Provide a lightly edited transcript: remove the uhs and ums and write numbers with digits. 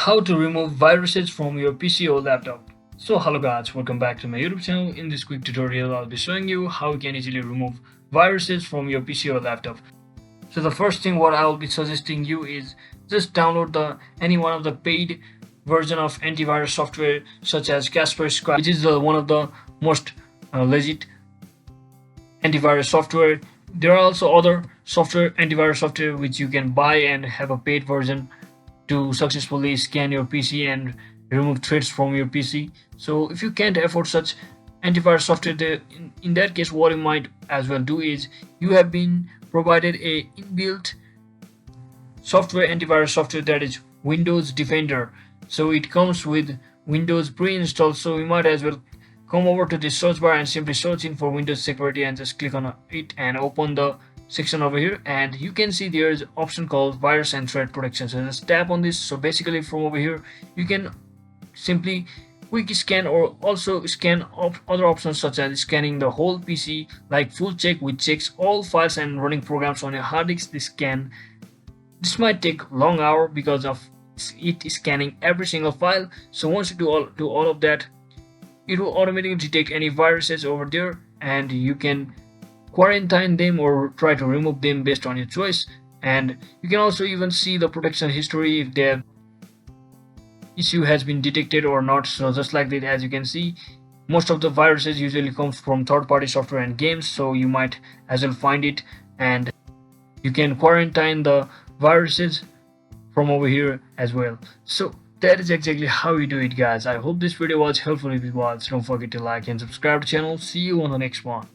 How to remove viruses from your PC or laptop. So hello guys, welcome back to my YouTube channel. In this quick tutorial I'll be showing you how you can easily remove viruses from your PC or laptop. So the first thing what I'll be suggesting you is just download any one of the paid version of antivirus software such as Kaspersky, which is one of the most legit antivirus software. There are also other antivirus software which you can buy and have a paid version to successfully scan your PC and remove threats from your PC. So if you can't afford such antivirus software, in that case, what you might as well do is you have been provided a inbuilt antivirus software, that is Windows Defender. So it comes with Windows pre-installed. So you might as well come over to the search bar and simply search in for Windows security and just click on it and open the section over here, and you can see there is option called virus and threat protection. So just tap on this. So basically from over here you can simply quick scan or also scan other options such as scanning the whole PC like full check, which checks all files and running programs on your hard disk. This might take long hour because of it scanning every single file. So once you do all of that, it will automatically detect any viruses over there, and you can quarantine them or try to remove them based on your choice. And you can also even see the protection history if the issue has been detected or not. So just like that, as you can see, most of the viruses usually come from third-party software and games, so you might as well find it, and you can quarantine the viruses from over here as well. So that is exactly how you do it, guys. I hope this video was helpful. If it was, don't forget to like and subscribe to the channel. See you on the next one.